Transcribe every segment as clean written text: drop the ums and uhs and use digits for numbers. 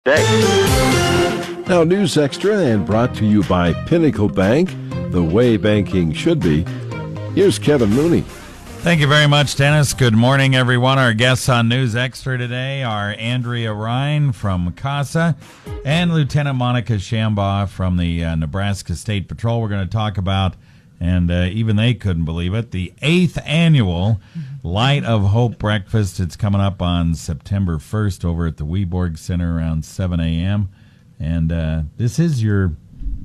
day. Now, News Extra and brought to you by Pinnacle Bank, the way banking should be. Here's Kevin Mooney. Thank you very much, Dennis. Good morning, everyone. Our guests on News Extra today are Andrea Rein from CASA and Lieutenant Monica Shambaugh from the Nebraska State Patrol. We're going to talk about, and even they couldn't believe it, the 8th annual Light of Hope Breakfast. It's coming up on September 1st over at the Weborg Center around 7 a.m. And this is your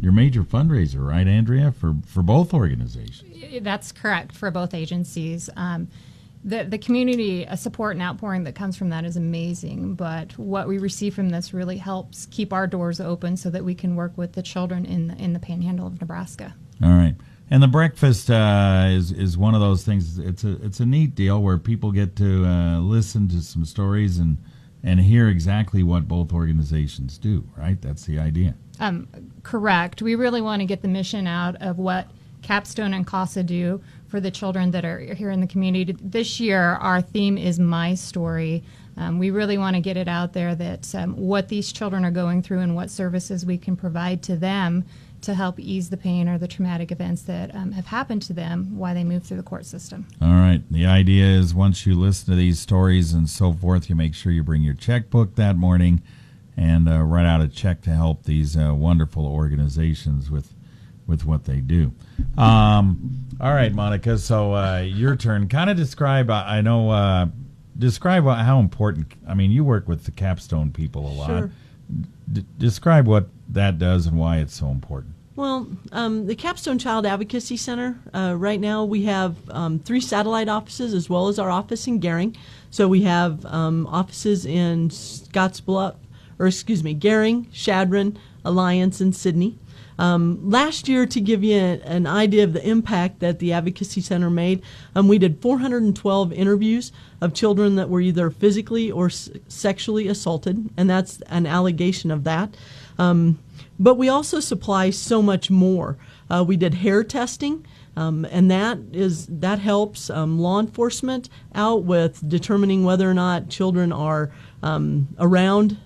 major fundraiser, right, Andrea, for both organizations? That's correct, for both agencies. The community support and outpouring that comes from that is amazing, but what we receive from this really helps keep our doors open so that we can work with the children in the panhandle of Nebraska. All right. And the breakfast is one of those things. It's a neat deal where people get to listen to some stories and hear exactly what both organizations do, right? That's the idea. Correct. We really want to get the mission out of what CAPStone and CASA do for the children that are here in the community. This year, our theme is My Story. We really want to get it out there that what these children are going through and what services we can provide to them to help ease the pain or the traumatic events that have happened to them while they move through the court system. All right. The idea is once you listen to these stories and so forth, you make sure you bring your checkbook that morning and write out a check to help these wonderful organizations with what they do. All right, Monica, so your turn. Kind of describe, describe how important, you work with the CAPStone people a lot. Sure. Describe what that does and why it's so important. Well, the CAPStone Child Advocacy Center, right now we have 3 satellite offices as well as our office in Gering. So we have offices in Gering, Chadron, Alliance, and Sydney. Last year, to give you an idea of the impact that the Advocacy Center made, we did 412 interviews of children that were either physically or sexually assaulted, and that's an allegation of that. But we also supply so much more. We did hair testing, and that helps law enforcement out with determining whether or not children are around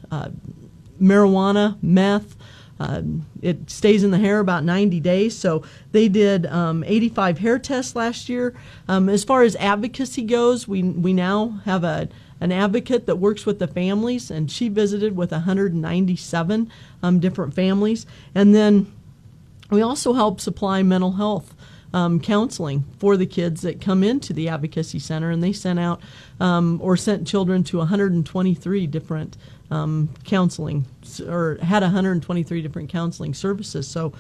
marijuana, meth. It stays in the hair about 90 days. So they did 85 hair tests last year. As far as advocacy goes, we now have an advocate that works with the families, and she visited with 197 different families. And then we also help supply mental health counseling for the kids that come into the Advocacy Center, and they sent children to 123 different counseling, or had 123 different counseling services. So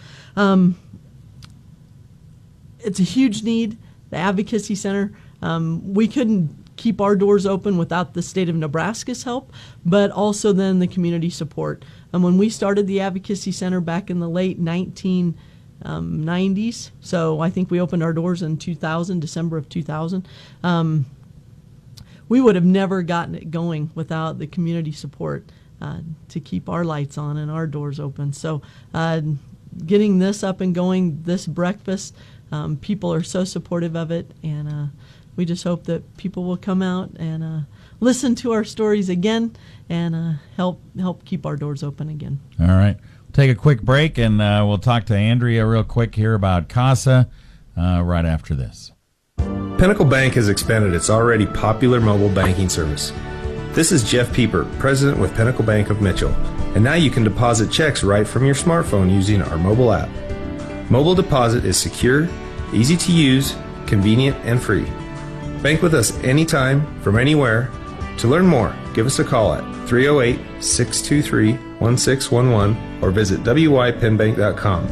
it's a huge need. The Advocacy Center, we couldn't keep our doors open without the state of Nebraska's help, but also then the community support. And when we started the Advocacy Center back in the late 1990s, so I think we opened our doors in December of 2000, we would have never gotten it going without the community support to keep our lights on and our doors open. So getting this up and going, this breakfast, people are so supportive of it, and we just hope that people will come out and listen to our stories again and help keep our doors open again. All right. We'll take a quick break, and we'll talk to Andrea real quick here about CASA right after this. Pinnacle Bank has expanded its already popular mobile banking service. This is Jeff Pieper, President with Pinnacle Bank of Mitchell, and now you can deposit checks right from your smartphone using our mobile app. Mobile deposit is secure, easy to use, convenient, and free. Bank with us anytime, from anywhere. To learn more, give us a call at 308-623-1611 or visit wypinbank.com.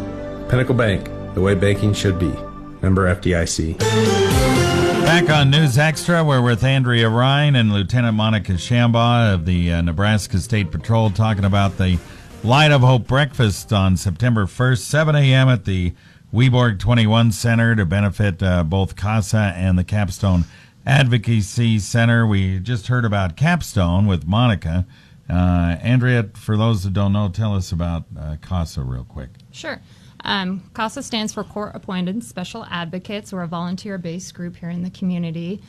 Pinnacle Bank, the way banking should be. Member FDIC. Back on News Extra, we're with Andrea Rein and Lieutenant Monica Shambaugh of the Nebraska State Patrol talking about the Light of Hope Breakfast on September 1st, 7 a.m. at the Weborg 21 Center to benefit both CASA and the CAPStone Advocacy Center. We just heard about CAPStone with Monica. Andrea, for those that don't know, tell us about CASA real quick. Sure. CASA stands for Court Appointed Special Advocates. We're a volunteer-based group here in the community.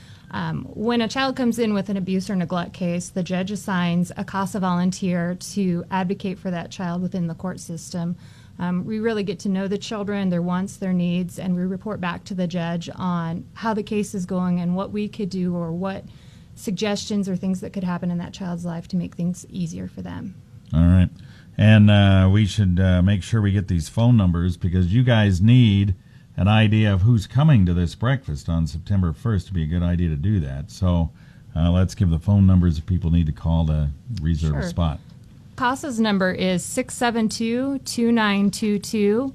When a child comes in with an abuse or neglect case, the judge assigns a CASA volunteer to advocate for that child within the court system. We really get to know the children, their wants, their needs, and we report back to the judge on how the case is going and what we could do or what suggestions or things that could happen in that child's life to make things easier for them. All right. And we should make sure we get these phone numbers because you guys need an idea of who's coming to this breakfast on September 1st to be a good idea to do that. So let's give the phone numbers if people need to call to reserve a spot. CASA's number is 672-2922.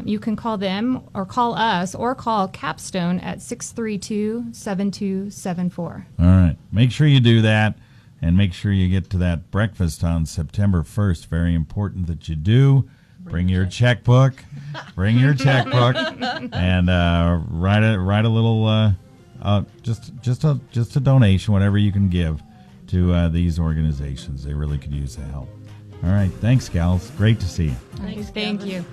You can call them or call us or call CAPStone at 632-7274. All right. Make sure you do that. And make sure you get to that breakfast on September 1st. Very important that you do. Bring your checkbook. Bring your checkbook, and write a little, just a donation, whatever you can give to these organizations. They really could use the help. All right, thanks, gals. Great to see you. Thanks, thank you.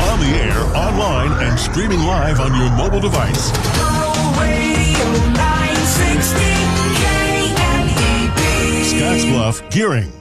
On the air, online, and streaming live on your mobile device. Radio 960 KNEB. Scottsbluff Gearing.